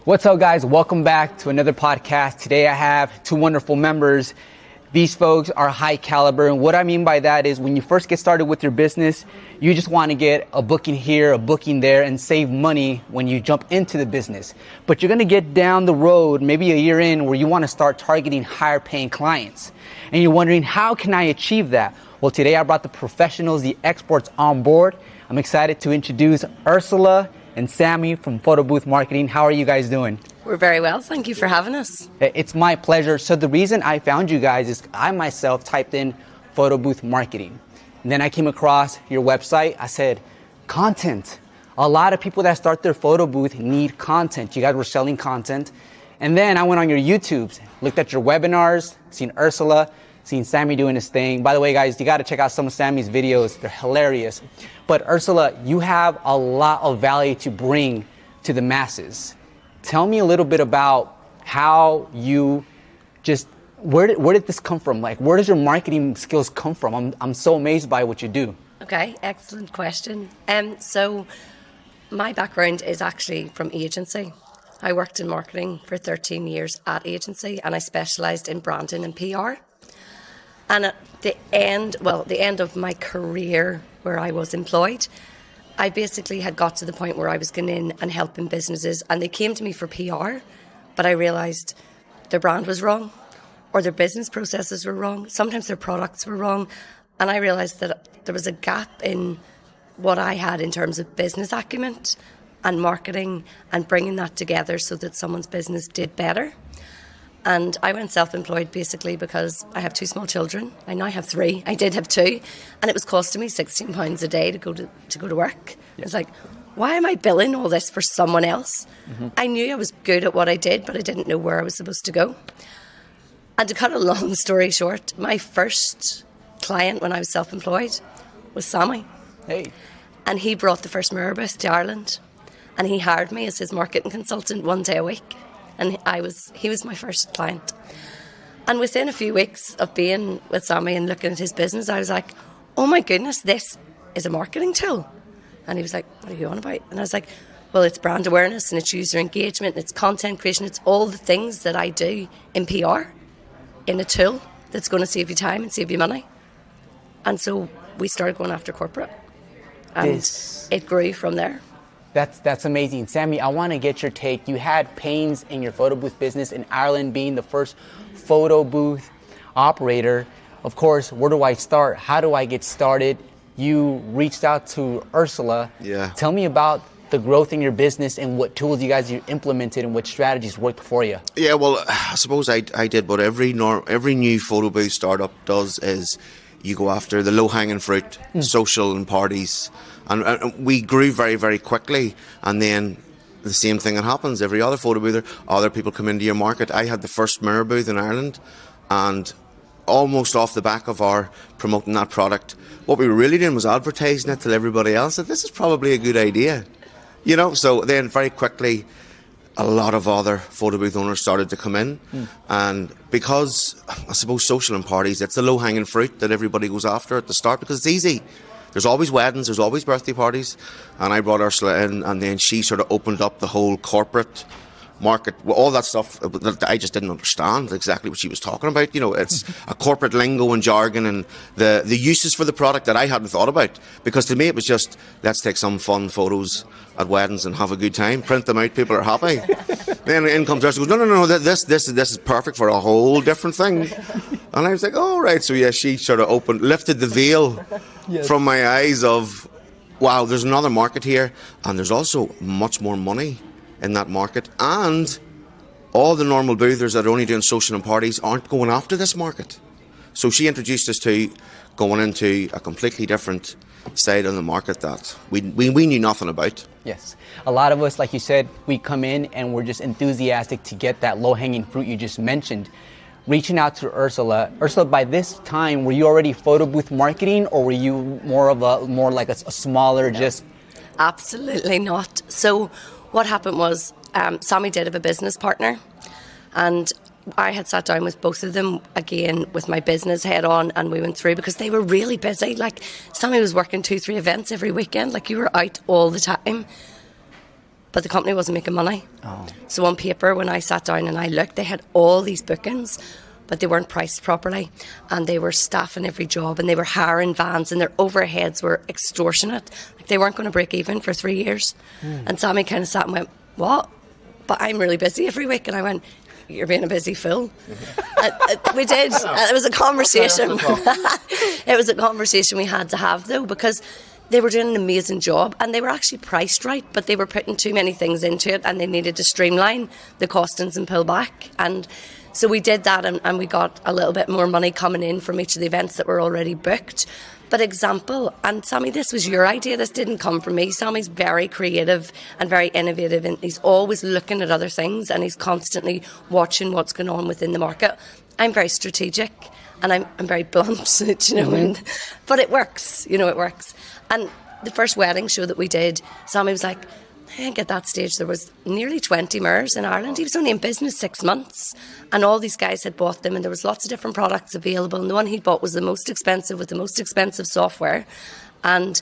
What's up, guys? Welcome back to another podcast. Today I have two wonderful members. These folks are high caliber, and what I mean by that is when you first get started with your business, you just want to get a booking here, a booking there, and save money when you jump into the business. But you're going to get down the road, maybe a year in, where you want to start targeting higher paying clients. And you're wondering, how can I achieve that? Well, today I brought the professionals, the experts on board. I'm excited to introduce Ursula and Sammy from Photo Booth Marketing. How are you guys doing? We're very well. Thank you for having us. It's my pleasure. So the reason I found you guys is I myself typed in Photo Booth Marketing. And then I came across your website. I said, content. A lot of people that start their photo booth need content. You guys were selling content. And then I went on your YouTubes, looked at your webinars, seen Ursula, seen Sammy doing his thing. By the way, guys, you got to check out some of Sammy's videos. They're hilarious. But Ursula, you have a lot of value to bring to the masses. Tell me a little bit about how you just, where did this come from? Like, where does your marketing skills come from? I'm so amazed by what you do. Okay, excellent question. So my background is actually from agency. I worked in marketing for 13 years at agency, and I specialised in branding and PR. And at the end of my career where I was employed, I basically had got to the point where I was going in and helping businesses, and they came to me for PR, but I realised their brand was wrong or their business processes were wrong. Sometimes their products were wrong. And I realised that there was a gap in what I had in terms of business acumen and marketing and bringing that together so that someone's business did better. And I went self-employed basically because I have two small children. I now have three. I did have two. And it was costing me £16 a day to go to work. Yeah. It's like, why am I billing all this for someone else? Mm-hmm. I knew I was good at what I did, but I didn't know where I was supposed to go. And to cut a long story short, my first client when I was self-employed was Sammy. Hey. And he brought the first mirror booth to Ireland. And he hired me as his marketing consultant one day a week. And he was my first client. And within a few weeks of being with Sammy and looking at his business, I was like, oh my goodness, this is a marketing tool. And he was like, what are you on about? And I was like, well, it's brand awareness and it's user engagement, and it's content creation, it's all the things that I do in PR in a tool that's going to save you time and save you money. And so we started going after corporate. And it grew from there. That's amazing. Sammy, I want to get your take. You had pains in your photo booth business in Ireland, being the first photo booth operator. Of course, where do I start? How do I get started? You reached out to Ursula. Yeah. Tell me about the growth in your business and what tools you guys implemented and what strategies worked for you. Yeah, well, I suppose I did what every new photo booth startup does is you go after the low-hanging fruit, social and parties. And we grew very, very quickly. And then the same thing that happens. Every other photo booth, other people come into your market. I had the first mirror booth in Ireland. And almost off the back of our promoting that product, what we were really doing was advertising it to everybody else that this is probably a good idea. You know, so then very quickly, a lot of other photo booth owners started to come in. And because, I suppose, social and parties, it's the low-hanging fruit that everybody goes after at the start because it's easy. There's always weddings, there's always birthday parties. And I brought Ursula in, and then she sort of opened up the whole corporate market, all that stuff that I just didn't understand exactly what she was talking about. You know, it's a corporate lingo and jargon and the uses for the product that I hadn't thought about. Because to me it was just, let's take some fun photos at weddings and have a good time, print them out, people are happy. Then in comes Ursula, goes, no, this is perfect for a whole different thing. And I was like, oh, right. So yeah, she sort of lifted the veil from my eyes of, wow, there's another market here, and there's also much more money in that market, and all the normal boothers that are only doing social and parties aren't going after this market. So she introduced us to going into a completely different side of the market that we knew nothing about. Yes. A lot of us, like you said, we come in and we're just enthusiastic to get that low-hanging fruit you just mentioned. Reaching out to Ursula. Ursula, by this time, were you already photo booth marketing, or were you more like a smaller, just? Absolutely not. So what happened was, Sammy did have a business partner, and I had sat down with both of them again with my business head on, and we went through because they were really busy. Like, Sammy was working 2-3 events every weekend. Like, you were out all the time. but the company wasn't making money. Oh. So on paper, when I sat down and I looked, they had all these bookings, but they weren't priced properly, and they were staffing every job, and they were hiring vans, and their overheads were extortionate. Like, they weren't going to break even for 3 years. And Sammy kind of sat and went, what? But I'm really busy every week. And I went, you're being a busy fool. We did. It was a conversation. It was a conversation we had to have, though, because they were doing an amazing job, and they were actually priced right, but they were putting too many things into it, and they needed to streamline the costings and pull back. And so we did that, and we got a little bit more money coming in from each of the events that were already booked. But example, and Sammy, this was your idea, this didn't come from me. Sammy's very creative and very innovative, and he's always looking at other things, and he's constantly watching what's going on within the market. I'm very strategic, and I'm very blunt, you know, but it works, you know, it works. And the first wedding show that we did, Sammy was like, I think at that stage there was nearly 20 mirrors in Ireland. He was only in business 6 months, and all these guys had bought them, and there was lots of different products available, and the one he bought was the most expensive with the most expensive software. And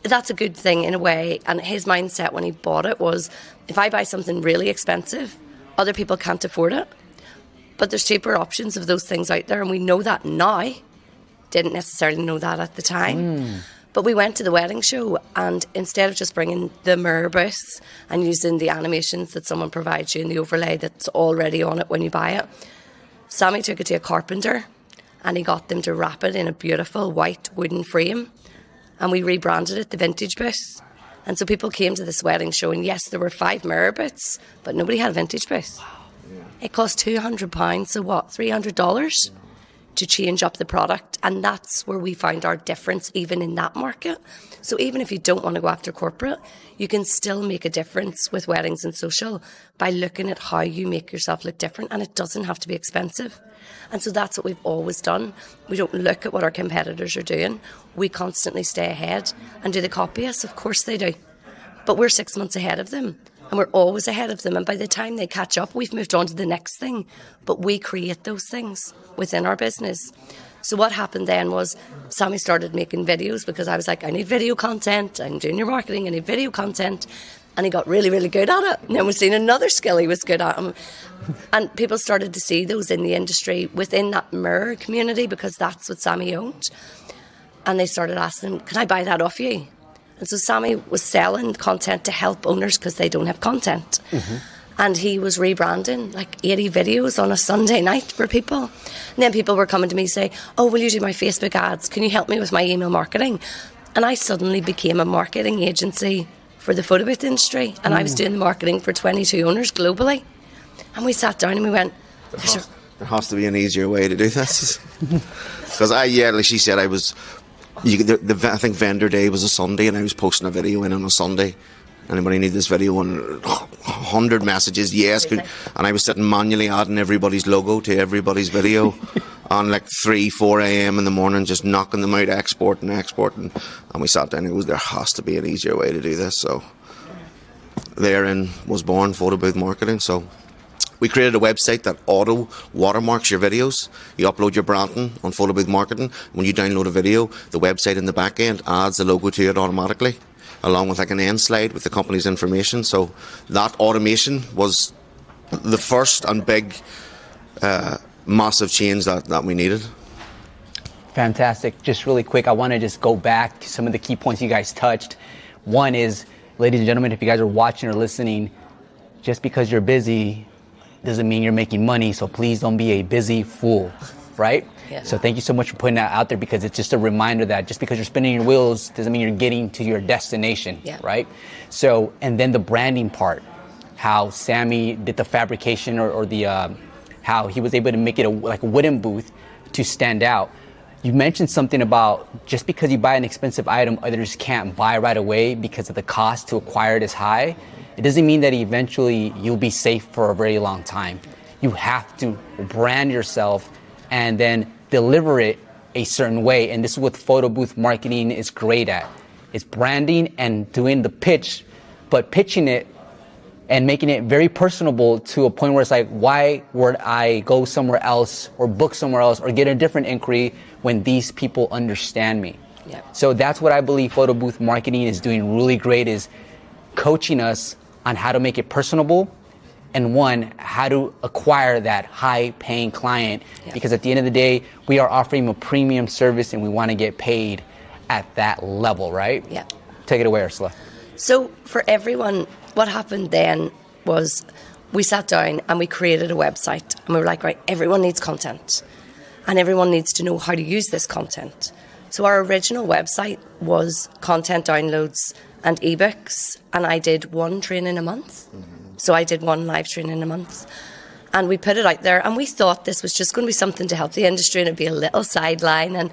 that's a good thing in a way. And his mindset when he bought it was, if I buy something really expensive, other people can't afford it, but there's cheaper options of those things out there, and we know that now. Didn't necessarily know that at the time. But we went to the wedding show, and instead of just bringing the mirror booth and using the animations that someone provides you in the overlay that's already on it when you buy it, Sammy took it to a carpenter, and he got them to wrap it in a beautiful white wooden frame, and we rebranded it the Vintage Booth. And so people came to this wedding show, and yes, there were 5 mirror booths, but nobody had a Vintage Booth. Wow. Yeah. It cost £200, so what, $300? To change up the product, and that's where we found our difference even in that market. So even if you don't want to go after corporate, you can still make a difference with weddings and social by looking at how you make yourself look different, and it doesn't have to be expensive. And so that's what we've always done. We don't look at what our competitors are doing. We constantly stay ahead. And do they copy us? Of course they do. But we're 6 months ahead of them. And we're always ahead of them. And by the time they catch up, we've moved on to the next thing. But we create those things within our business. So what happened then was Sammy started making videos, because I was like, I need video content. I'm doing your marketing. I need video content. And he got really, really good at it. And then we've seen another skill he was good at. And people started to see those in the industry within that mirror community, because that's what Sammy owned. And they started asking, can I buy that off you? And so Sammy was selling content to help owners because they don't have content. And he was rebranding like 80 videos on a Sunday night for people. And then people were coming to me say, oh, will you do my Facebook ads? Can you help me with my email marketing? And I suddenly became a marketing agency for the photo booth industry. And I was doing the marketing for 22 owners globally. And we sat down and we went, there has to be an easier way to do this. Because like she said, I was... I think vendor day was a Sunday, and I was posting a video in on a Sunday. Anybody need this video? And 100 messages, yes. And I was sitting manually adding everybody's logo to everybody's video on like 3, 4 a.m. in the morning, just knocking them out, exporting. And we sat down and it was, there has to be an easier way to do this. So therein was born Photo Booth Marketing. So we created a website that auto watermarks your videos. You upload your branding on Photo Booth Marketing. When you download a video, the website in the back end adds a logo to it automatically, along with like an end slide with the company's information. So that automation was the first and big massive change that we needed. Fantastic. Just really quick, I want to just go back to some of the key points you guys touched. One is, ladies and gentlemen, if you guys are watching or listening, just because you're busy doesn't mean you're making money, so please don't be a busy fool, right? Yeah. So thank you so much for putting that out there, because it's just a reminder that just because you're spinning your wheels doesn't mean you're getting to your destination, right? So, and then the branding part, how Sammy did the fabrication or the, how he was able to make it like a wooden booth to stand out. You mentioned something about just because you buy an expensive item, others can't buy right away because of the cost to acquire it is high. It doesn't mean that eventually you'll be safe for a very long time. You have to brand yourself and then deliver it a certain way. And this is what photo booth marketing is great at. It's branding and doing the pitch, but pitching it and making it very personable to a point where it's like, why would I go somewhere else or book somewhere else or get a different inquiry when these people understand me? So that's what I believe photo booth marketing is doing really great, is coaching us on how to make it personable, and one, how to acquire that high-paying client. Yeah. Because at the end of the day, we are offering a premium service and we want to get paid at that level, right? Yeah. Take it away, Ursula. So for everyone, what happened then was we sat down and we created a website, and we were like, right, everyone needs content and everyone needs to know how to use this content. So our original website was content downloads and ebooks, and I did one training a month. So I did one live training a month, and we put it out there, and we thought this was just going to be something to help the industry, and it'd be a little sideline, and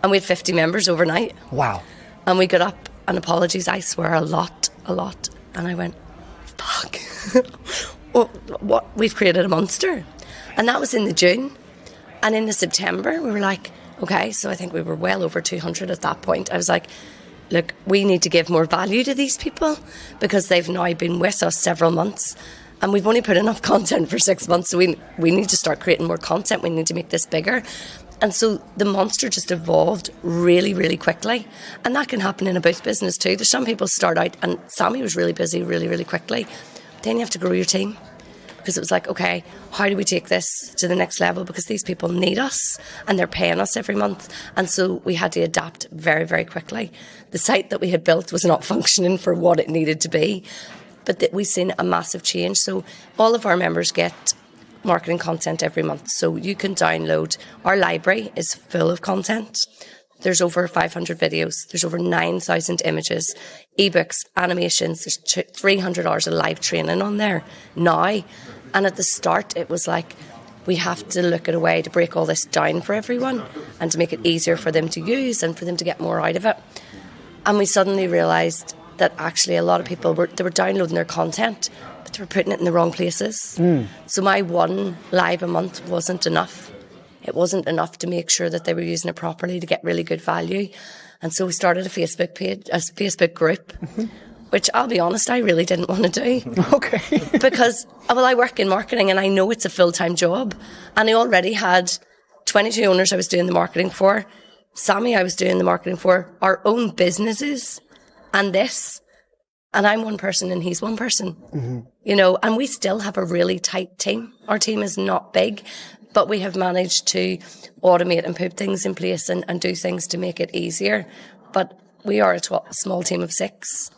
we had 50 members overnight. Wow. And we got up, and apologies, I swear a lot. And I went, fuck. Well, what? We've created a monster. And that was in the June. And in the September, we were like, okay, so I think we were well over 200 at that point. I was like, look, we need to give more value to these people because they've now been with us several months and we've only put enough content for 6 months. So we need to start creating more content. We need to make this bigger. And so the monster just evolved really, really quickly. And that can happen in a booth business too. There's some people start out, and Sammy was really busy really, really quickly. Then you have to grow your team. Because it was like, okay, how do we take this to the next level? Because these people need us and they're paying us every month. And so we had to adapt very, very quickly. The site that we had built was not functioning for what it needed to be. But we've seen a massive change. So all of our members get marketing content every month. So you can download. Our library is full of content. There's over 500 videos. There's over 9,000 images, ebooks, animations. There's 300 hours of live training on there now. And at the start, it was like, we have to look at a way to break all this down for everyone and to make it easier for them to use and for them to get more out of it. And we suddenly realised that actually a lot of people were downloading their content, but they were putting it in the wrong places. So my one live a month wasn't enough. It wasn't enough to make sure that they were using it properly to get really good value. And so we started a Facebook page, a Facebook group, which I'll be honest, I really didn't want to do. Okay. Because, well, I work in marketing and I know it's a full-time job. And I already had 22 owners I was doing the marketing for. Sammy I was doing the marketing for. Our own businesses. And this. And I'm one person and he's one person. You know, and we still have a really tight team. Our team is not big. But we have managed to automate and put things in place and do things to make it easier. But we are a small team of 6.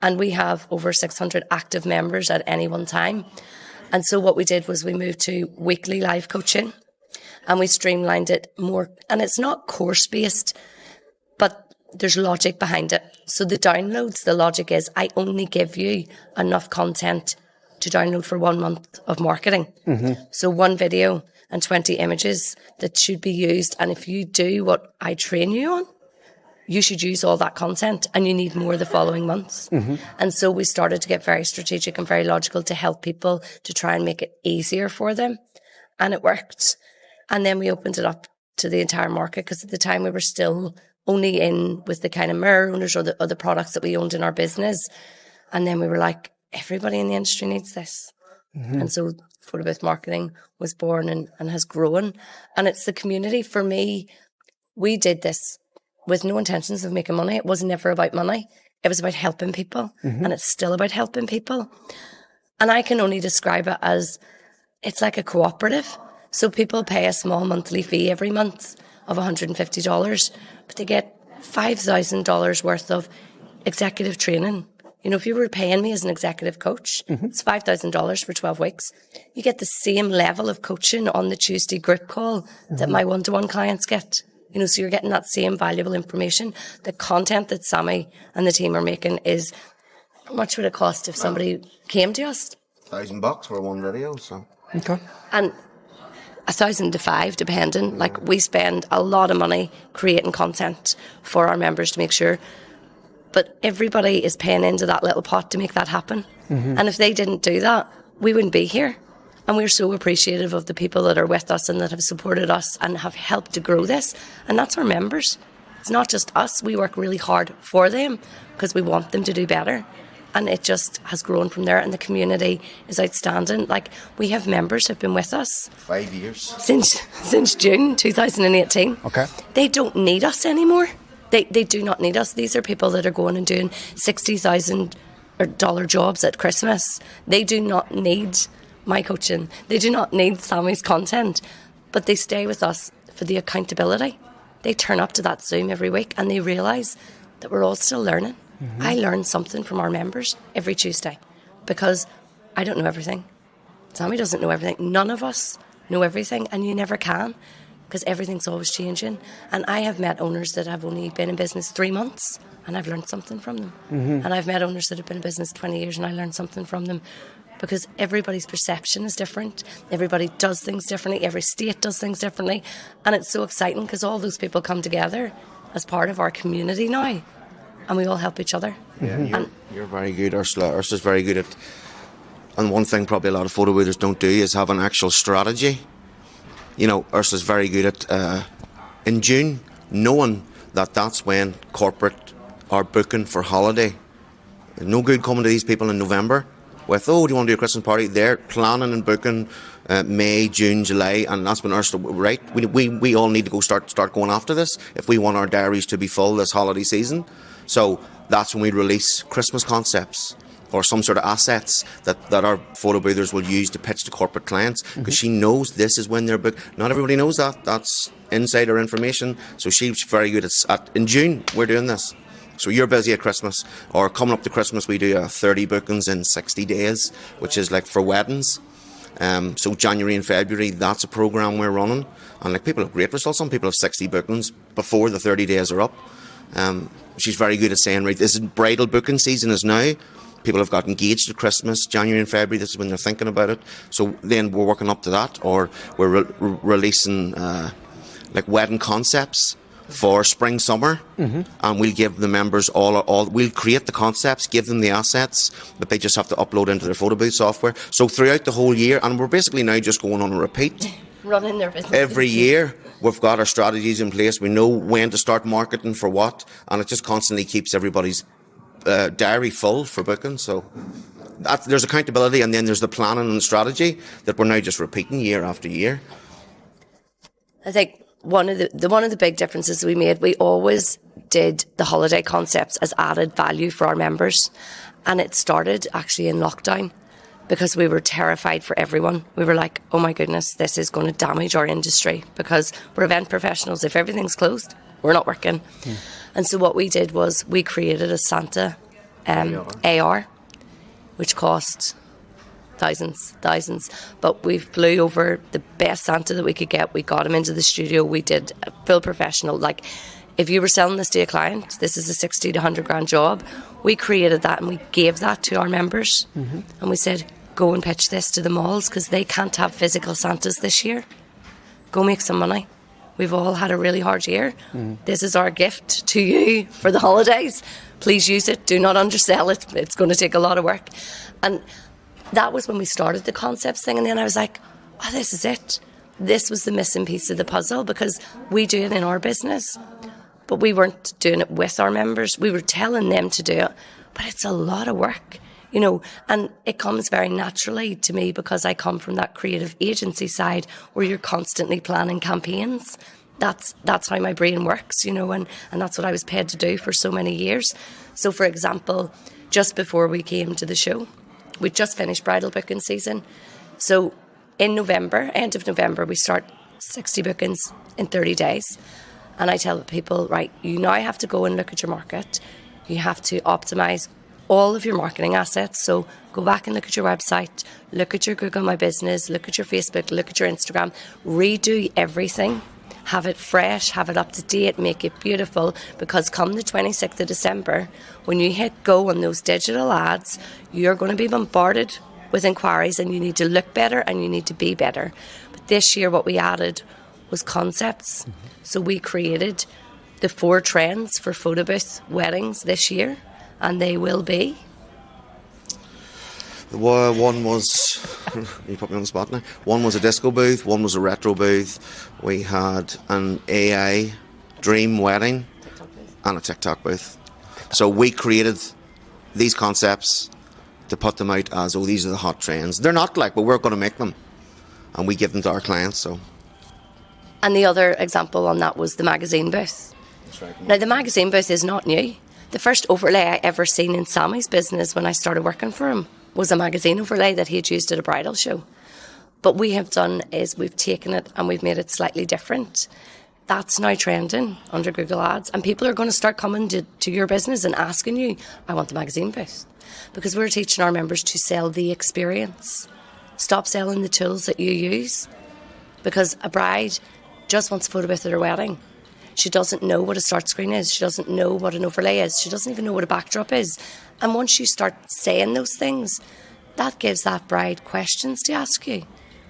And we have over 600 active members at any one time. And so what we did was we moved to weekly live coaching. And we streamlined it more. And it's not course-based, but there's logic behind it. So the downloads, the logic is I only give you enough content to download for 1 month of marketing. So 1 video and 20 images that should be used. And if you do what I train you on, you should use all that content and you need more the following months. And so we started to get very strategic and very logical to help people to try and make it easier for them. And it worked. And then we opened it up to the entire market because at the time we were still only in with the kind of mirror owners or the other products that we owned in our business. And then we were like, everybody in the industry needs this. And so Photo Booth Marketing was born and has grown. And it's the community. For me, we did this with no intentions of making money. It was never about money. It was about helping people. And it's still about helping people. And I can only describe it as it's like a cooperative. So people pay a small monthly fee every month of $150, but they get $5,000 worth of executive training. You know, if you were paying me as an executive coach, it's $5,000 for 12 weeks. You get the same level of coaching on the Tuesday group call that my one-to-one clients get. You know, so you're getting that same valuable information. The content that Sammy and the team are making is, how much would it cost if somebody came to us? $1,000 for 1 video, so. Okay. And 1,000 to 5, depending. Like, we spend a lot of money creating content for our members to make sure. But everybody is paying into that little pot to make that happen. And if they didn't do that, we wouldn't be here. And we're so appreciative of the people that are with us and that have supported us and have helped to grow this. And that's our members. It's not just us. We work really hard for them because we want them to do better. And it just has grown from there. And the community is outstanding. Like, we have members who've been with us 5 years. Since June 2018. Okay. They don't need us anymore. They do not need us. These are people that are going and doing 60,000 dollar jobs at Christmas. They do not need my coaching. They do not need Sammy's content, but they stay with us for the accountability. They turn up to that Zoom every week and they realise that we're all still learning. I learn something from our members every Tuesday because I don't know everything. Sammy doesn't know everything. None of us know everything, and you never can because everything's always changing. And I have met owners that have only been in business 3 months and I've learned something from them. And I've met owners that have been in business 20 years and I learned something from them because everybody's perception is different. Everybody does things differently. Every state does things differently. And it's so exciting because all those people come together as part of our community now and we all help each other. Yeah, you're very good, Ursula. Ursula's very good at, and one thing probably a lot of photo boothers don't do is have an actual strategy. You know, Ursula's very good at, in June, knowing that that's when corporate are booking for holiday. No good coming to these people in November with, oh, do you want to do a Christmas party? They're planning and booking May, June, July, and that's when Ursula, right? We all need to go start going after this if we want our diaries to be full this holiday season. So that's when we release Christmas concepts or some sort of assets that our photo boothers will use to pitch to corporate clients because she knows this is when they're booked. Not everybody knows that. That's insider information. So she's very good at in June, we're doing this. So you're busy at Christmas or coming up to Christmas, we do 30 bookings in 60 days, which is like for weddings. So January and February, that's a program we're running. And like people have great results. Some people have 60 bookings before the 30 days are up. She's very good at saying, right, this is bridal booking season is now. People have got engaged at Christmas, January and February, this is when they're thinking about it. So then we're working up to that, or we're releasing like wedding concepts for spring, summer, and we'll give the members we'll create the concepts, give them the assets, but they just have to upload into their photo booth software. So throughout the whole year, and we're basically now just going on a repeat. Running their business. Every year, we've got our strategies in place. We know when to start marketing for what, and it just constantly keeps everybody's diary full for booking. So there's accountability, and then there's the planning and strategy that we're now just repeating year after year. I think one of the big differences we made, we always did the holiday concepts as added value for our members, and it started actually in lockdown because we were terrified for everyone. We were like, oh my goodness, this is going to damage our industry because we're event professionals. If everything's closed, we're not working. And so what we did was we created a Santa AR, which cost thousands. But we flew over the best Santa that we could get. We got him into the studio. We did a full professional. Like, if you were selling this to a client, this is a 60 to 100 grand job. We created that and we gave that to our members. And we said, go and pitch this to the malls because they can't have physical Santas this year. Go make some money. We've all had a really hard year. This is our gift to you for the holidays. Please use it. Do not undersell it. It's going to take a lot of work. And that was when we started the concepts thing. And then I was like, oh, this is it. This was the missing piece of the puzzle because we do it in our business, but we weren't doing it with our members. We were telling them to do it, but it's a lot of work, you know, and it comes very naturally to me because I come from that creative agency side where you're constantly planning campaigns. That's how my brain works, you know, and that's what I was paid to do for so many years. So, for example, just before we came to the show, we just finished bridal booking season. So in November, end of November, we start 60 bookings in 30 days. And I tell people, right, you now have to go and look at your market. You have to optimise all of your marketing assets. So go back and look at your website, look at your Google My Business, look at your Facebook, look at your Instagram, redo everything. Have it fresh, have it up to date, make it beautiful, because come the 26th of December, when you hit go on those digital ads, you're going to be bombarded with inquiries and you need to look better and you need to be better. But this year what we added was concepts. So we created the 4 trends for photo booth weddings this year, and they will be. One was, you put me on the spot now. One was a disco booth, one was a retro booth. We had an AI dream wedding and a TikTok booth. So we created these concepts to put them out as, oh, these are the hot trends. They're not like, but we're going to make them. And we give them to our clients, so. And the other example on that was the magazine booth. That's right. Now, the magazine booth is not new. The first overlay I ever seen in Sammy's business when I started working for him was a magazine overlay that he had used at a bridal show. But we have done is we've taken it and we've made it slightly different. That's now trending under Google Ads, and people are going to start coming to your business and asking you, I want the magazine booth. Because we're teaching our members to sell the experience. Stop selling the tools that you use. Because a bride just wants a photo booth at her wedding. She doesn't know what a start screen is. She doesn't know what an overlay is. She doesn't even know what a backdrop is. And once you start saying those things, that gives that bride questions to ask you,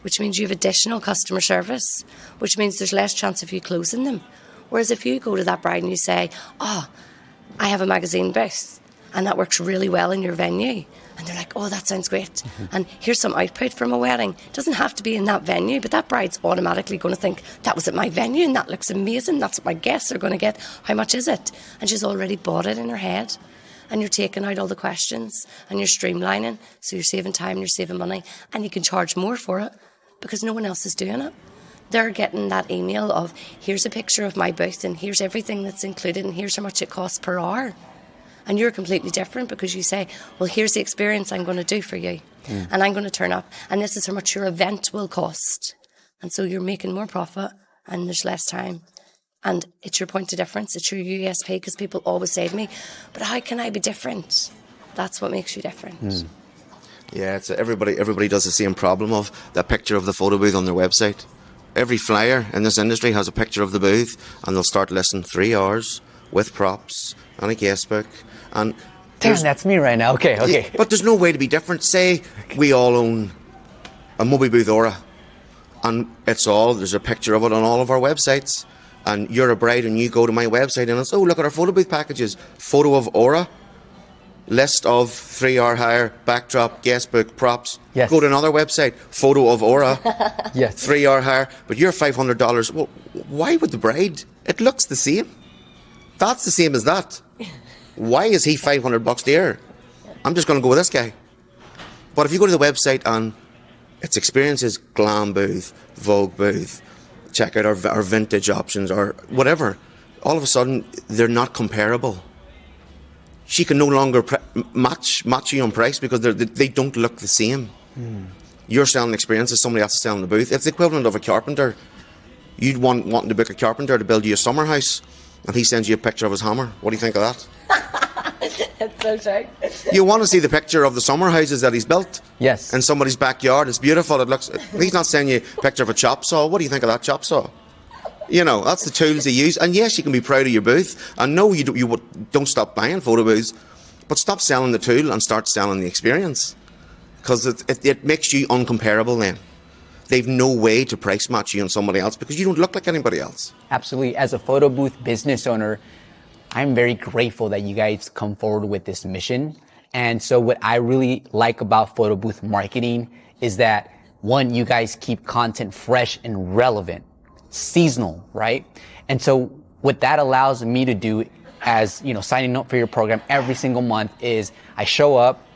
which means you have additional customer service, which means there's less chance of you closing them. Whereas if you go to that bride and you say, oh, I have a magazine booth, and that works really well in your venue, and they're like, oh, that sounds great. Mm-hmm. And here's some output from a wedding. It doesn't have to be in that venue, but that bride's automatically going to think, that was at my venue and that looks amazing. That's what my guests are going to get. How much is it? And she's already bought it in her head. And you're taking out all the questions and you're streamlining. So you're saving time, you're saving money, and you can charge more for it because no one else is doing it. They're getting that email of, here's a picture of my booth and here's everything that's included and here's how much it costs per hour. And you're completely different because you say, well, here's the experience I'm going to do for you. And I'm going to turn up. And this is how much your event will cost. And so you're making more profit and there's less time. And it's your point of difference. It's your USP, because people always say to me, but how can I be different? That's what makes you different. Yeah, it's everybody does the same problem of that picture of the photo booth on their website. Every flyer in this industry has a picture of the booth and they'll start listing 3 hours with props and a guest book. And damn, that's me right now. Okay. Yeah, but there's no way to be different. Say we all own a Moby Booth Aura, and there's a picture of it on all of our websites, and you're a bride and you go to my website and it's, oh, look at our photo booth packages. Photo of Aura, list of 3 hour hire, backdrop, guest book, props. Yes. Go to another website, photo of Aura, yes. 3 hour hire, but you're $500. Well, why would the bride? It looks the same. That's the same as that. Why is he $500 dear? I'm just going to go with this guy. But if you go to the website and its experiences, glam booth, Vogue booth, check out our vintage options or whatever, all of a sudden they're not comparable. She can no longer match you on price because they don't look the same. You're selling experiences, somebody else is selling the booth. It's the equivalent of a carpenter. You'd wanting to book a carpenter to build you a summer house, and he sends you a picture of his hammer. What do you think of that? It's so true. You want to see the picture of the summer houses that he's built? Yes. In somebody's backyard. It's beautiful. It looks. He's not sending you a picture of a chop saw. What do you think of that chop saw? You know, that's the tools they use. And yes, you can be proud of your booth. And no, you don't stop buying photo booths, but stop selling the tool and start selling the experience, because it makes you uncomparable then. They've no way to price match you on somebody else because you don't look like anybody else. Absolutely. As a photo booth business owner, I'm very grateful that you guys come forward with this mission. And so what I really like about photo booth marketing is that, one, you guys keep content fresh and relevant, seasonal, right? And so what that allows me to do as, signing up for your program every single month is I show up,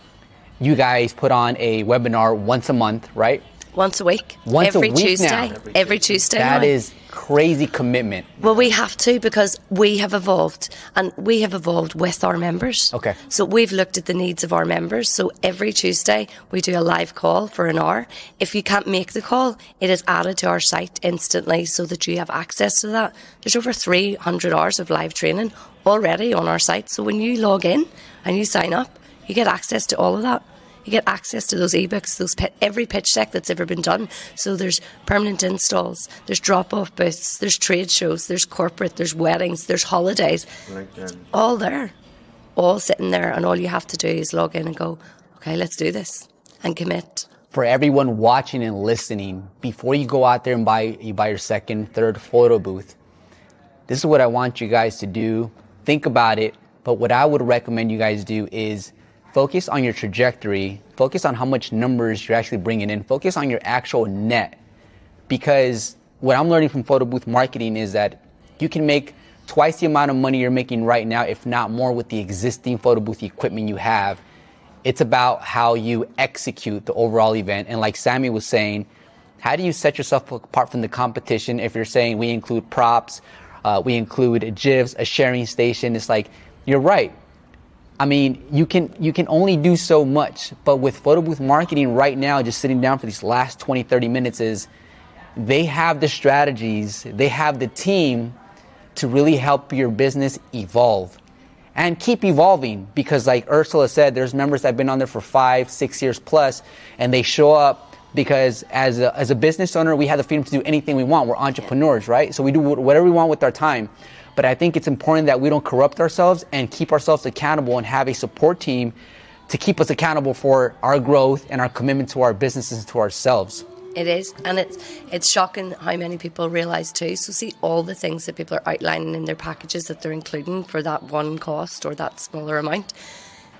you guys put on a webinar once a month, right? Once a week. Every Tuesday. Now. Every Tuesday. That is crazy commitment. Well, we have to, because we have evolved, and we have evolved with our members. Okay. So we've looked at the needs of our members. So every Tuesday we do a live call for an hour. If you can't make the call, it is added to our site instantly so that you have access to that. There's over 300 hours of live training already on our site. So when you log in and you sign up, you get access to all of that. You get access to those ebooks, every pitch deck that's ever been done. So there's permanent installs, there's drop-off booths, there's trade shows, there's corporate, there's weddings, there's holidays. It's all there, all sitting there, and all you have to do is log in and go, okay, let's do this, and commit. For everyone watching and listening, before you go out there and buy your second, third photo booth, this is what I want you guys to do. Think about it, but what I would recommend you guys do is focus on your trajectory, focus on how much numbers you're actually bringing in, focus on your actual net. Because what I'm learning from photo booth marketing is that you can make twice the amount of money you're making right now, if not more, with the existing photo booth equipment you have. It's about how you execute the overall event. And like Sammy was saying, how do you set yourself apart from the competition? If you're saying we include props, we include GIFs, a sharing station, it's like, you're right. I mean, you can only do so much, but with photo booth marketing right now, just sitting down for these last 20, 30 minutes is they have the strategies, they have the team to really help your business evolve and keep evolving, because like Ursula said, there's members that have been on there for 5, 6 years plus, and they show up because as a business owner, we have the freedom to do anything we want. We're entrepreneurs, right? So we do whatever we want with our time. But I think it's important that we don't corrupt ourselves and keep ourselves accountable and have a support team to keep us accountable for our growth and our commitment to our businesses and to ourselves. It is, and it's shocking how many people realise too. So see all the things that people are outlining in their packages that they're including for that one cost or that smaller amount.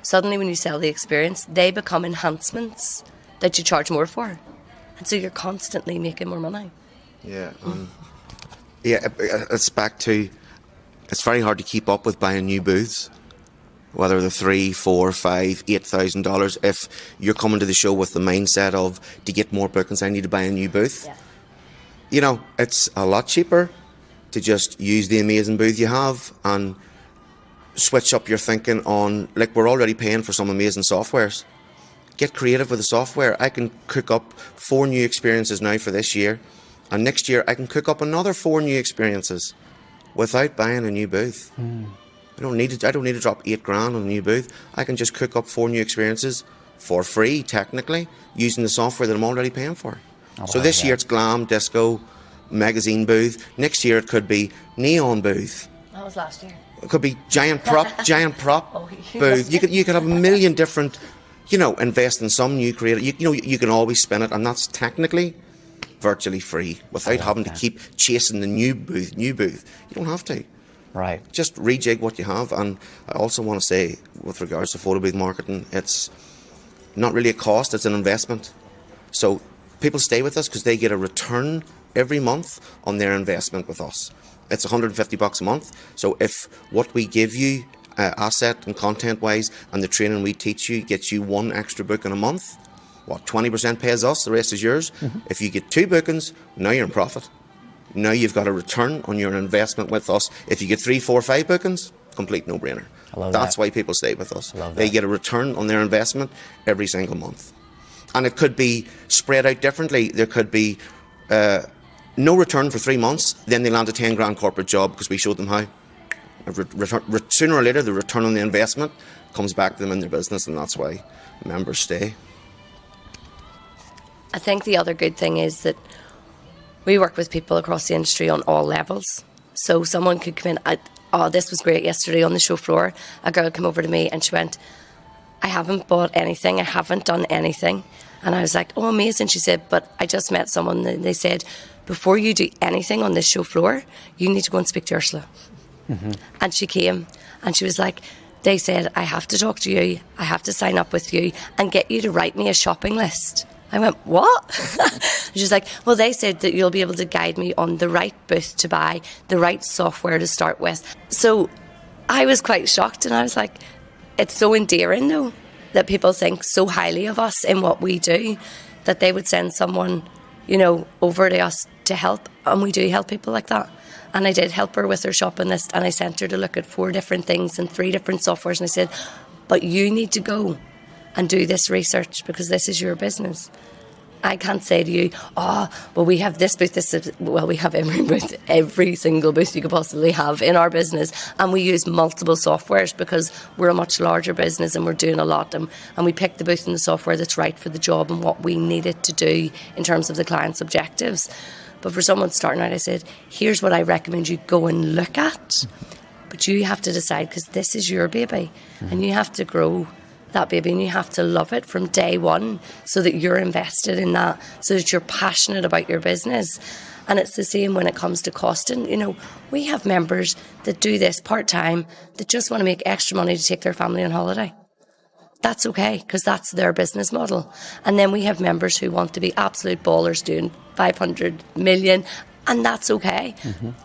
Suddenly when you sell the experience, they become enhancements that you charge more for. And so you're constantly making more money. Yeah. It's back to, it's very hard to keep up with buying new booths, whether they're $3,000, $4,000, $5,000, $8,000. If you're coming to the show with the mindset of, to get more bookings, I need to buy a new booth. Yeah. You know, it's a lot cheaper to just use the amazing booth you have and switch up your thinking on, like, we're already paying for some amazing softwares. Get creative with the software. I can cook up 4 new experiences now for this year, and next year I can cook up another 4 new experiences without buying a new booth. I don't need to drop $8,000 on a new booth. I can just cook up 4 new experiences for free, technically, using the software that I'm already paying for. So this year it's glam, disco, magazine booth. Next year it could be neon booth. That was last year. It could be giant prop Oh, booth. You could have a million different, invest in some new creative. You can always spin it, and that's technically virtually free without having to keep chasing the new booth. You don't have to. Right. Just rejig what you have. And I also want to say, with regards to photo booth marketing, it's not really a cost, it's an investment. So people stay with us because they get a return every month on their investment with us. It's $150 a month. So if what we give you, asset and content wise, and the training we teach you gets you 1 extra booking a month, 20% pays us, the rest is yours. If you get 2 bookings, now you're in profit. Now you've got a return on your investment with us. If you get 3, 4, 5 bookings, complete no-brainer. That's why people stay with us. They get a return on their investment every single month. And it could be spread out differently. There could be no return for 3 months, then they land a $10,000 corporate job because we showed them how. Sooner or later, the return on the investment comes back to them in their business, and that's why members stay. I think the other good thing is that we work with people across the industry on all levels. So someone could come in, this was great yesterday on the show floor. A girl came over to me and she went, I haven't bought anything, I haven't done anything. And I was like, oh, amazing. She said, but I just met someone and they said, before you do anything on this show floor, you need to go and speak to Ursula. And she came and she was like, they said, I have to talk to you, I have to sign up with you and get you to write me a shopping list. I went, what? She was like, well, they said that you'll be able to guide me on the right booth to buy, the right software to start with. So I was quite shocked, and I was like, it's so endearing, though, that people think so highly of us in what we do, that they would send someone, over to us to help. And we do help people like that. And I did help her with her shopping list, and I sent her to look at 4 different things and 3 different softwares. And I said, but you need to go and do this research because this is your business. I can't say to you, we have this booth, we have every booth, every single booth you could possibly have in our business, and we use multiple softwares because we're a much larger business and we're doing a lot, and we pick the booth and the software that's right for the job and what we need it to do in terms of the client's objectives. But for someone starting out, I said, here's what I recommend you go and look at, but you have to decide because this is your baby and you have to grow that baby and you have to love it from day one so that you're invested in that, so that you're passionate about your business. And it's the same when it comes to costing. We have members that do this part-time that just want to make extra money to take their family on holiday. That's okay, because that's their business model. And then we have members who want to be absolute ballers doing 500 million, and that's okay.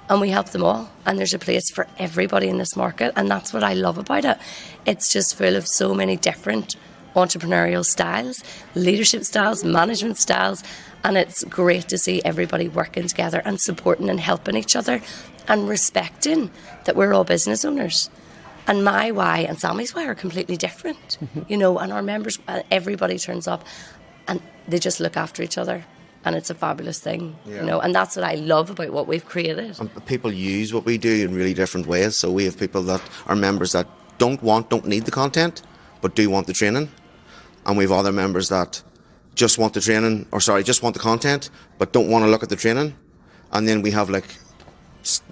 And we help them all. And there's a place for everybody in this market. And that's what I love about it. It's just full of so many different entrepreneurial styles, leadership styles, management styles. And it's great to see everybody working together and supporting and helping each other and respecting that we're all business owners. And my why and Sammy's why are completely different, you know, and our members, everybody turns up and they just look after each other. And it's a fabulous thing, you know, and that's what I love about what we've created. And people use what we do in really different ways. So we have people that are members that don't need the content, but do want the training. And we have other members that just want the training, just want the content, but don't want to look at the training. And then we have like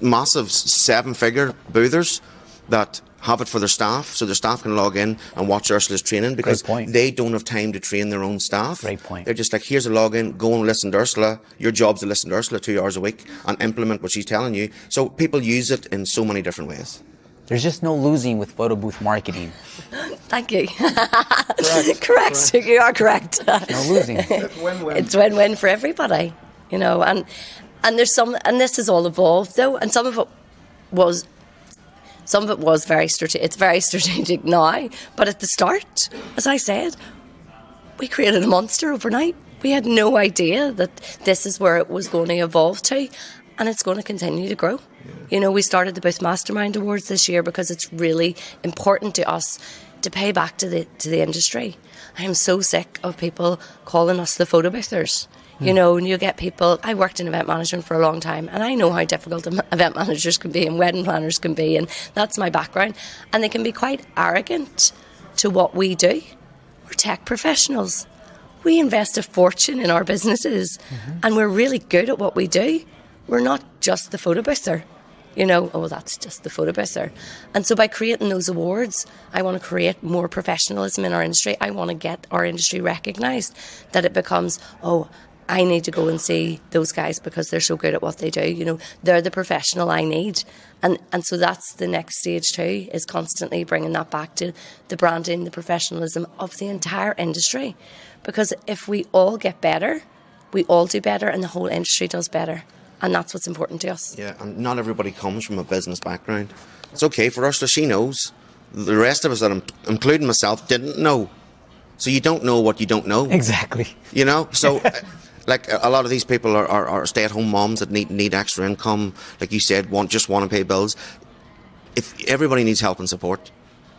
massive 7-figure boothers that have it for their staff, so their staff can log in and watch Ursula's training, because they don't have time to train their own staff. Great point. They're just like, here's a login, go and listen to Ursula. Your job's to listen to Ursula 2 hours a week and implement what she's telling you. So people use it in so many different ways. There's just no losing with photo booth marketing. Thank you. Correct. You are correct. No losing. It's win-win. It's win-win for everybody, you know. And there's and this has all evolved though, and some of it was very strategic. It's very strategic now, but at the start, as I said, we created a monster overnight. We had no idea that this is where it was going to evolve to, and it's going to continue to grow. You know, we started the Booth Mastermind Awards this year because it's really important to us to pay back to the industry. I am so sick of people calling us the photo boothers. You know, and you get people, I worked in event management for a long time, and I know how difficult event managers can be and wedding planners can be, and that's my background. And they can be quite arrogant to what we do. We're tech professionals. We invest a fortune in our businesses, and we're really good at what we do. We're not just the photo boother. You know, oh, that's just the photo boother. And so by creating those awards, I want to create more professionalism in our industry. I want to get our industry recognised, that it becomes, oh, I need to go and see those guys because they're so good at what they do. You know, they're the professional I need. And so that's the next stage too, is constantly bringing that back to the branding, the professionalism of the entire industry. Because if we all get better, we all do better and the whole industry does better. And that's what's important to us. Yeah, and not everybody comes from a business background. It's okay for Ursula, she knows. The rest of us, including myself, didn't know. So you don't know what you don't know. Exactly. You know, so like a lot of these people are stay-at-home moms that need extra income. Like you said, just want to pay bills. If everybody needs help and support.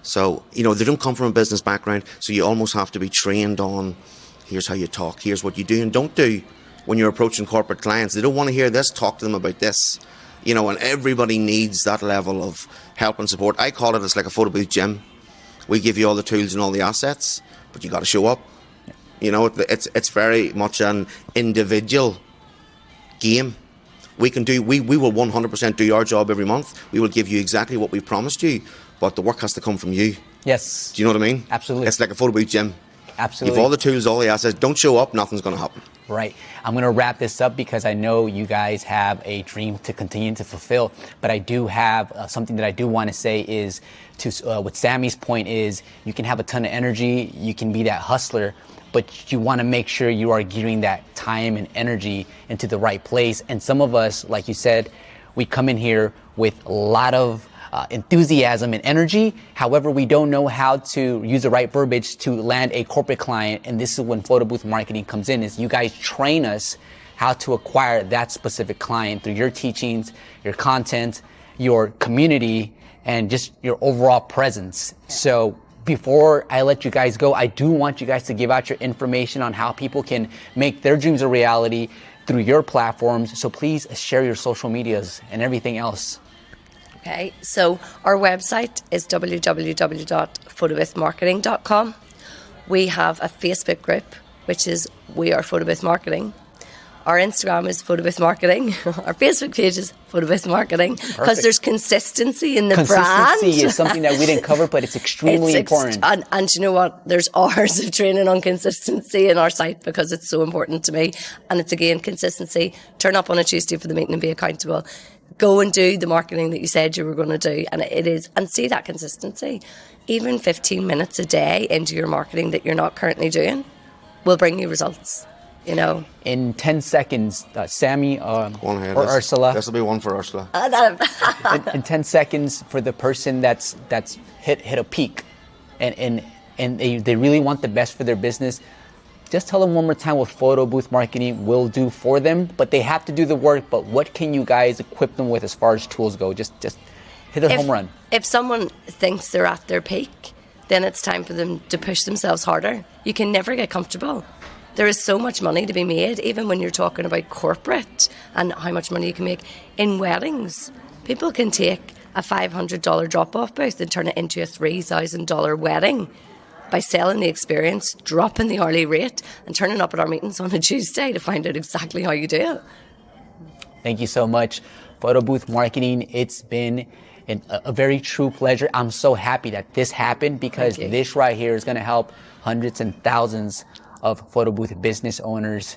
So, you know, they don't come from a business background. So you almost have to be trained on, here's how you talk, here's what you do and don't do. When you're approaching corporate clients, they don't want to hear this, talk to them about this. You know, and everybody needs that level of help and support. I call it's like a photo booth gym. We give you all the tools and all the assets, but you got to show up. You know, it's very much an individual game. We will 100% do our job every month. We will give you exactly what we promised you, but the work has to come from you. Yes. Do you know what I mean? Absolutely. It's like a photo booth gym. Absolutely. You have all the tools, all the assets. Don't show up, nothing's going to happen. Right. I'm going to wrap this up because I know you guys have a dream to continue to fulfill. But I do have something that I do want to say is what Sammy's point is, you can have a ton of energy, you can be that hustler, but you want to make sure you are gearing that time and energy into the right place. And some of us, like you said, we come in here with a lot of enthusiasm and energy. However, we don't know how to use the right verbiage to land a corporate client. And this is when photo booth marketing comes in, is you guys train us how to acquire that specific client through your teachings, your content, your community, and just your overall presence. So before I let you guys go, I do want you guys to give out your information on how people can make their dreams a reality through your platforms. So please share your social medias and everything else. Okay, so our website is www.photoboothmarketing.com. We have a Facebook group, which is We Are Photobooth Marketing. Our Instagram is Photobooth Marketing. Our Facebook page is Photobooth Marketing, because there's consistency in the brand. Consistency is something that we didn't cover, but it's extremely important. And you know what? There's hours of training on consistency in our site because it's so important to me. And it's, again, consistency. Turn up on a Tuesday for the meeting and be accountable. Go and do the marketing that you said you were going to do. And it is, and see that consistency. Even 15 minutes a day into your marketing that you're not currently doing will bring you results. You know, in 10 seconds, Sammy or Ursula. This will be one for Ursula. in 10 seconds for the person that's hit a peak, and they really want the best for their business. Just tell them one more time what photo booth marketing will do for them. But they have to do the work. But what can you guys equip them with as far as tools go? Just hit a home run. If someone thinks they're at their peak, then it's time for them to push themselves harder. You can never get comfortable. There is so much money to be made, even when you're talking about corporate and how much money you can make in weddings. People can take a $500 drop-off booth and turn it into a $3,000 wedding by selling the experience, dropping the hourly rate, and turning up at our meetings on a Tuesday to find out exactly how you do it. Thank you so much, Photo Booth Marketing. It's been a very true pleasure. I'm so happy that this happened, because this right here is going to help hundreds and thousands of photo booth business owners.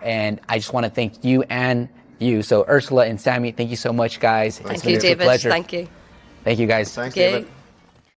And I just want to thank you and you. So Ursula and Sammy, thank you so much, guys. Thank you, David. Thank you. Thank you, guys. Thanks, David.